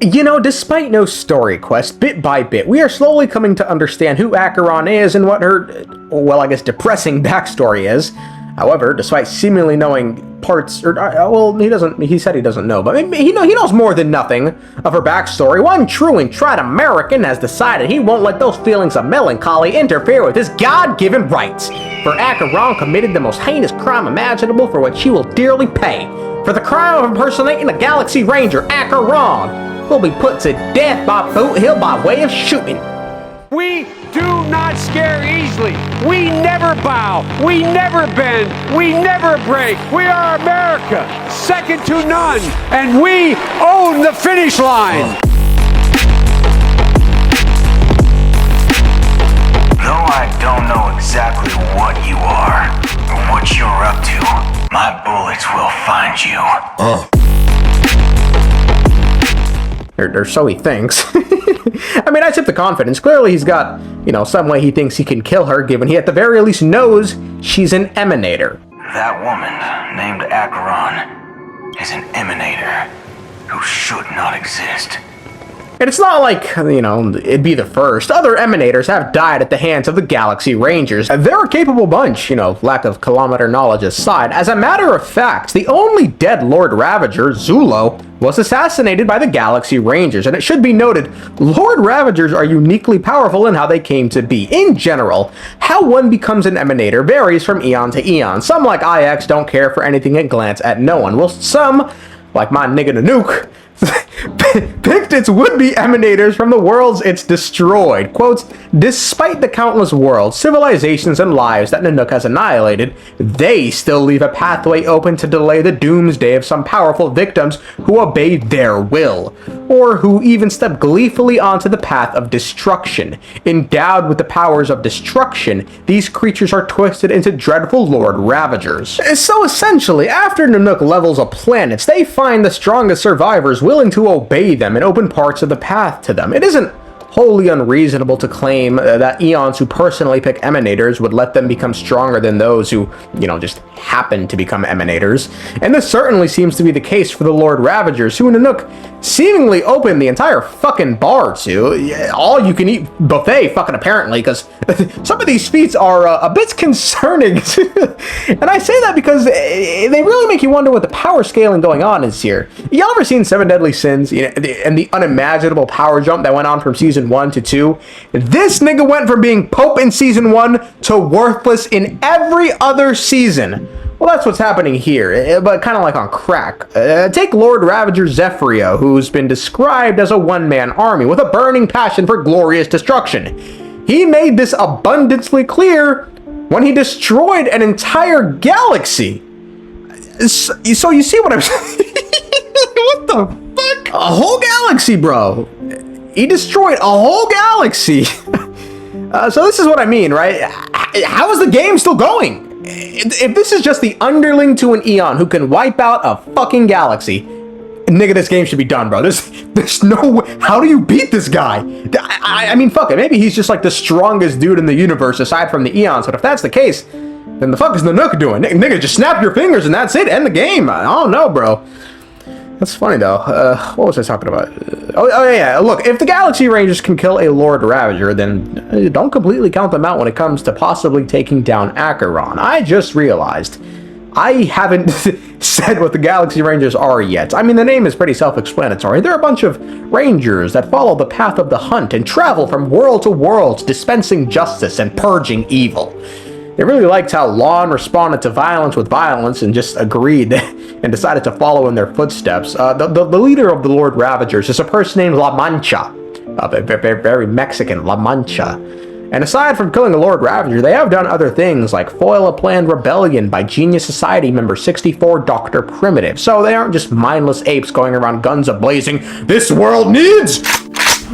You know, despite no story quest, bit by bit, we are slowly coming to understand who Acheron is and what her, well, I guess depressing backstory is. However, despite seemingly knowing parts, well, he said he doesn't know, but he knows more than nothing of her backstory. One true and tried American has decided he won't let those feelings of melancholy interfere with his God-given rights. For Acheron committed the most heinous crime imaginable for which she will dearly pay. For the crime of impersonating a Galaxy Ranger, Acheron will be put to death by boothill by way of shooting. We do not scare easily. We never bow. We never bend. We never break. We are America, second to none, and we own the finish line. Though I don't know exactly what you are or what you're up to, my bullets will find you. Or so he thinks. I mean, I tip the confidence. Clearly he's got, some way he thinks he can kill her, given he at the very least knows she's an emanator. That woman, named Acheron, is an emanator who should not exist. And it's not like, it'd be the first. Other emanators have died at the hands of the Galaxy Rangers. They're a capable bunch, lack of kilometer knowledge aside. As a matter of fact, the only dead Lord Ravager, Zulo, was assassinated by the Galaxy Rangers. And it should be noted, Lord Ravagers are uniquely powerful in how they came to be. In general, how one becomes an emanator varies from eon to eon. Some, like IX, don't care for anything and glance at no one. While some, like my nigga Nanook, picked its would-be emanators from the worlds it's destroyed. Quotes, despite the countless worlds, civilizations, and lives that Nanook has annihilated, they still leave a pathway open to delay the doomsday of some powerful victims who obey their will, or who even step gleefully onto the path of destruction. Endowed with the powers of destruction, these creatures are twisted into dreadful Lord Ravagers. So essentially, after Nanook levels up planets, they find the strongest survivors willing to obey them and open parts of the path to them. It isn't wholly unreasonable to claim that eons who personally pick emanators would let them become stronger than those who, just happen to become emanators. And this certainly seems to be the case for the Lord Ravagers, who Nanook seemingly opened the entire fucking bar to. All you can eat buffet, fucking apparently, because some of these feats are a bit concerning. And I say that because they really make you wonder what the power scaling going on is here. Y'all ever seen Seven Deadly Sins, and the unimaginable power jump that went on from season 1 to 2? This nigga went from being Pope in season 1 to worthless in every other season. Well, that's what's happening here, but kind of like on crack. Take Lord Ravager Zephyrio, who's been described as a one-man army with a burning passion for glorious destruction. He made this abundantly clear when he destroyed an entire galaxy. So you see what I'm saying? What the fuck? A whole galaxy, bro. He destroyed a whole galaxy. So this is what I mean, right? How is the game still going? If this is just the underling to an eon who can wipe out a fucking galaxy, nigga, this game should be done, bro. There's no way. How do you beat this guy? I mean, fuck it. Maybe he's just like the strongest dude in the universe aside from the eons. But if that's the case, then the fuck is Nanook doing? Nigga, just snap your fingers and that's it. End the game. I don't know, bro. That's funny, though. What was I talking about? Oh, yeah. Look, if the Galaxy Rangers can kill a Lord Ravager, then don't completely count them out when it comes to possibly taking down Acheron. I just realized I haven't said what the Galaxy Rangers are yet. I mean, the name is pretty self-explanatory. They're a bunch of rangers that follow the path of the hunt and travel from world to world, dispensing justice and purging evil. They really liked how Lon responded to violence with violence and just agreed and decided to follow in their footsteps. The leader of the Lord Ravagers is a person named La Mancha. Very Mexican, La Mancha. And aside from killing a Lord Ravager, they have done other things like foil a planned rebellion by Genius Society member 64 Dr. Primitive. So they aren't just mindless apes going around guns a-blazing. This world needs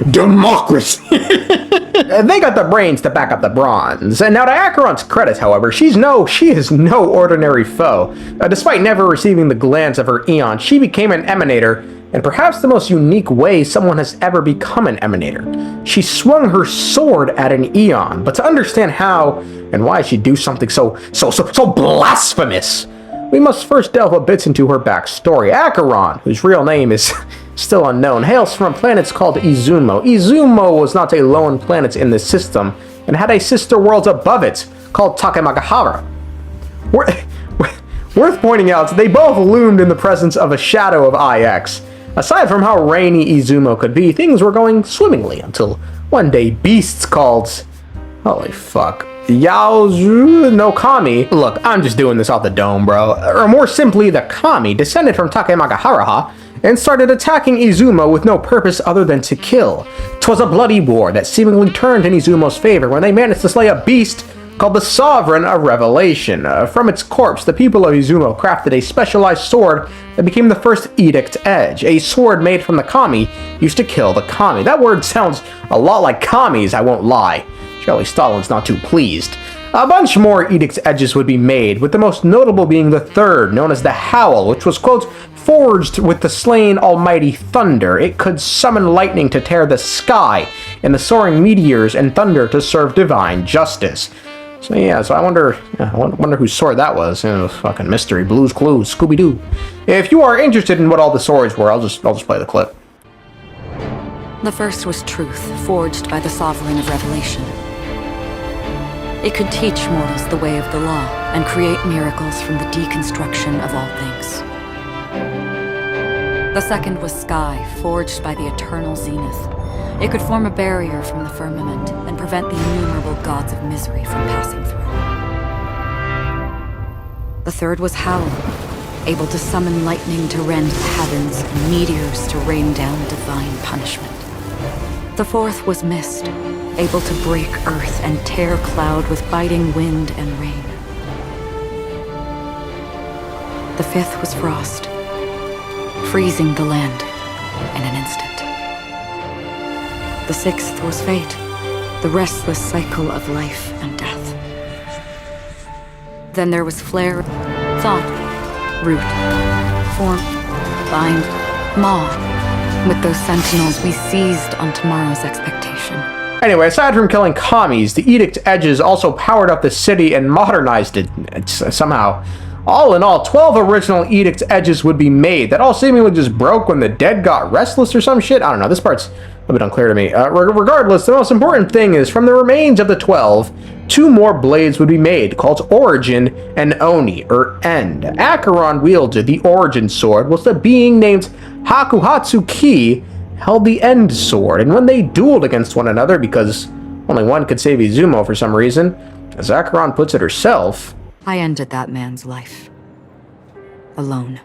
democracy. They got the brains to back up the bronze. And now to Acheron's credit, however, she is no ordinary foe. Despite never receiving the glance of her eon, she became an emanator in perhaps the most unique way someone has ever become an emanator. She swung her sword at an eon, but to understand how and why she'd do something so blasphemous, we must first delve a bit into her backstory. Acheron, whose real name is still unknown, hails from a planet called Izumo. Izumo was not a lone planet in this system, and had a sister world above it, called Takamagahara. Worth pointing out, they both loomed in the presence of a shadow of IX. Aside from how rainy Izumo could be, things were going swimmingly until one day beasts called... holy fuck. Yaozu no Kami. Look, I'm just doing this off the dome, bro. Or more simply, the Kami descended from Takamagahara and started attacking Izumo with no purpose other than to kill. 'Twas a bloody war that seemingly turned in Izumo's favor when they managed to slay a beast called the Sovereign of Revelation. From its corpse, the people of Izumo crafted a specialized sword that became the first Edict Edge. A sword made from the Kami used to kill the Kami. That word sounds a lot like Kami's, I won't lie. Surely Stalin's not too pleased. A bunch more Edict Edges would be made, with the most notable being the third, known as the Howl, which was, quote, forged with the slain almighty thunder. It could summon lightning to tear the sky, and the soaring meteors and thunder to serve divine justice. So yeah, I wonder whose sword that was. Fucking mystery, Blue's Clues, Scooby-Doo. If you are interested in what all the swords were, I'll just play the clip. The first was truth, forged by the Sovereign of Revelation. It could teach mortals the way of the law and create miracles from the deconstruction of all things. The second was sky, forged by the eternal zenith. It could form a barrier from the firmament and prevent the innumerable gods of misery from passing through. The third was Howl, able to summon lightning to rend the heavens and meteors to rain down divine punishment. The fourth was Mist, able to break earth and tear cloud with biting wind and rain. The fifth was Frost, freezing the land in an instant. The sixth was Fate, the restless cycle of life and death. Then there was Flare, Thought, Root, Form, Bind, Maw. With those sentinels, we seized on tomorrow's expectation. Anyway, aside from killing Kamis, the Edict Edges also powered up the city and modernized it somehow. All in all, 12 original Edict Edges would be made. That all seemingly just broke when the dead got restless or some shit. I don't know, this part's a bit unclear to me. Regardless, the most important thing is, from the remains of the 12, 2 more blades would be made, called Origin and Oni, or End. Acheron wielded the Origin sword, whilst a being named Hakuhatsu Ki held the End sword, and when they dueled against one another, because only one could save Izumo for some reason, as Acheron puts it herself, I ended that man's life. Alone.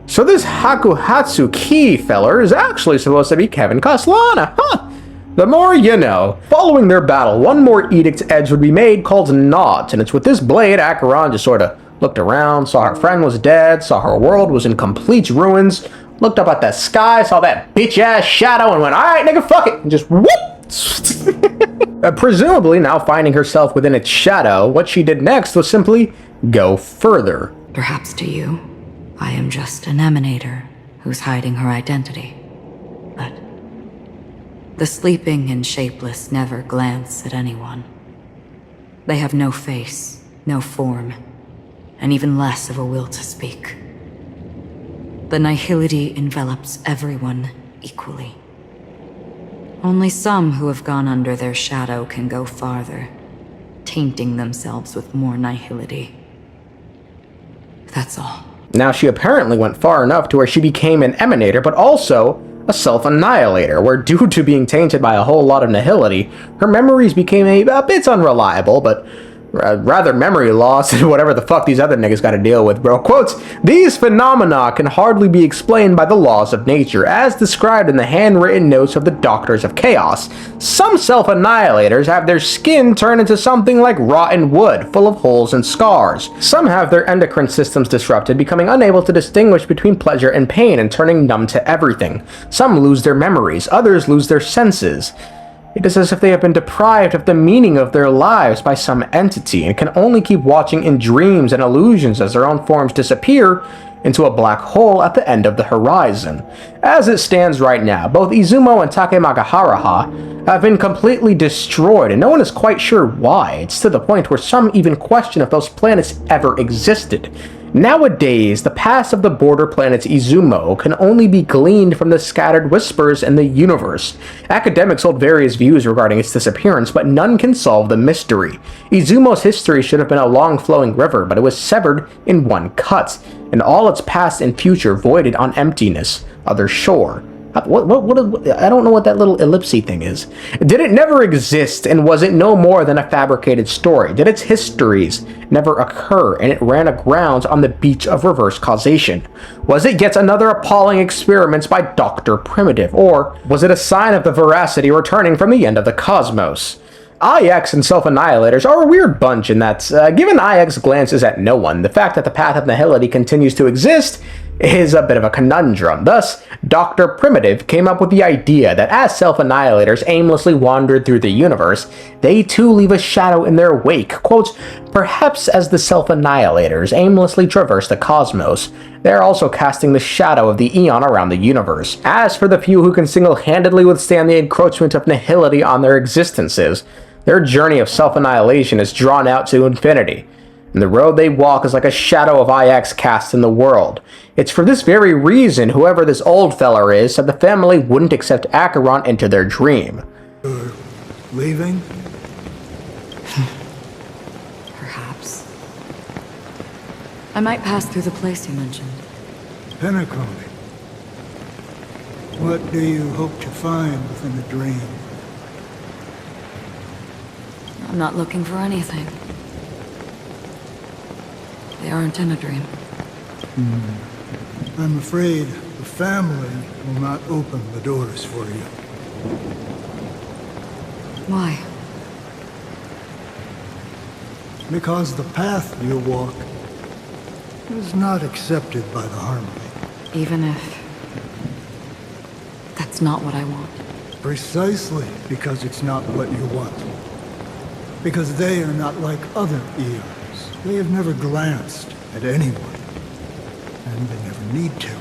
So this Hakuhatsu Ki feller is actually supposed to be Kevin Kaslana, huh? The more you know. Following their battle, one more Edict Edge would be made called Naught, and it's with this blade Acheron just sort of looked around, saw her friend was dead, saw her world was in complete ruins, looked up at the sky, saw that bitch-ass shadow, and went, alright nigga, fuck it, and just whoop! Presumably now finding herself within its shadow, what she did next was simply go further. Perhaps to you, I am just an emanator who's hiding her identity. But the sleeping and shapeless never glance at anyone. They have no face, no form, and even less of a will to speak. The nihility envelops everyone equally. Only some who have gone under their shadow can go farther, tainting themselves with more nihility. That's all. Now she apparently went far enough to where she became an emanator, but also a self-annihilator, where due to being tainted by a whole lot of nihility, her memories became a bit unreliable, but rather memory loss and whatever the fuck these other niggas gotta deal with, bro. Quotes, these phenomena can hardly be explained by the laws of nature, as described in the handwritten notes of the Doctors of Chaos. Some self-annihilators have their skin turn into something like rotten wood, full of holes and scars. Some have their endocrine systems disrupted, becoming unable to distinguish between pleasure and pain and turning numb to everything. Some lose their memories, others lose their senses. It is as if they have been deprived of the meaning of their lives by some entity and can only keep watching in dreams and illusions as their own forms disappear into a black hole at the end of the horizon. As it stands right now, both Izumo and Takamagahara have been completely destroyed, and no one is quite sure why. It's to the point where some even question if those planets ever existed. Nowadays, the past of the border planets Izumo can only be gleaned from the scattered whispers in the universe. Academics hold various views regarding its disappearance, but none can solve the mystery. Izumo's history should have been a long flowing river, but it was severed in one cut, and all its past and future voided on emptiness, other shore. What, I don't know what that little ellipsy thing is. Did it never exist, and was it no more than a fabricated story? Did its histories never occur, and it ran aground on the beach of reverse causation? Was it yet another appalling experiment by Dr. Primitive, or was it a sign of the veracity returning from the end of the cosmos? IX and Self-Annihilators are a weird bunch in that, given IX glances at no one, the fact that the Path of Nihility continues to exist is a bit of a conundrum. Thus, Dr. Primitive came up with the idea that as Self-Annihilators aimlessly wandered through the universe, they too leave a shadow in their wake. Quote, perhaps as the Self-Annihilators aimlessly traverse the cosmos, they are also casting the shadow of the eon around the universe. As for the few who can single-handedly withstand the encroachment of nihility on their existences, their journey of self-annihilation is drawn out to infinity, and the road they walk is like a shadow of IX cast in the world. It's for this very reason whoever this old feller is said the family wouldn't accept Acheron into their dream. You're leaving? Perhaps. I might pass through the place you mentioned. Penacony. What do you hope to find within the dream? I'm not looking for anything. They aren't in a dream. I'm afraid the family will not open the doors for you. Why? Because the path you walk is not accepted by the Harmony. Even if that's not what I want. Precisely because it's not what you want. Because they are not like other eons. They have never glanced at anyone. And they never need to.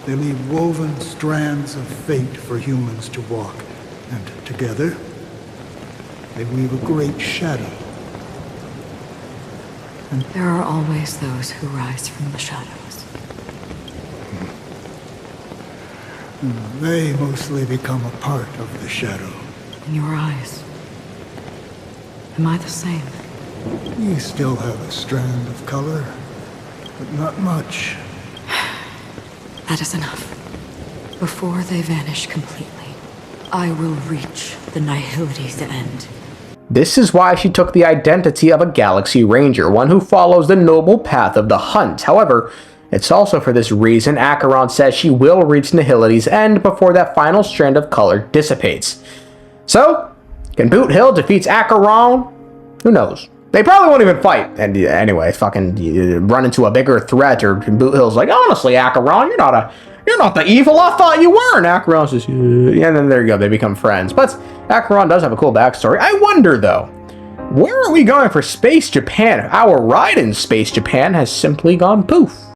They leave woven strands of fate for humans to walk. And together, they weave a great shadow. And There are always those who rise from the shadows. they mostly become a part of the shadow. In your eyes. Am I the same? You still have a strand of color, but not much. That is enough. Before they vanish completely, I will reach the nihility's end. This is why she took the identity of a Galaxy Ranger, one who follows the noble path of the hunt. However, it's also for this reason Acheron says she will reach Nihility's end before that final strand of color dissipates. So, can Boothill defeats Acheron? Who knows? They probably won't even fight. And anyway, fucking you run into a bigger threat, or Boothill's like, honestly, Acheron, you're not the evil I thought you were. And Acheron says, yeah, and then there you go, they become friends. But Acheron does have a cool backstory. I wonder, though, where are we going for Space Japan? Our ride in Space Japan has simply gone poof.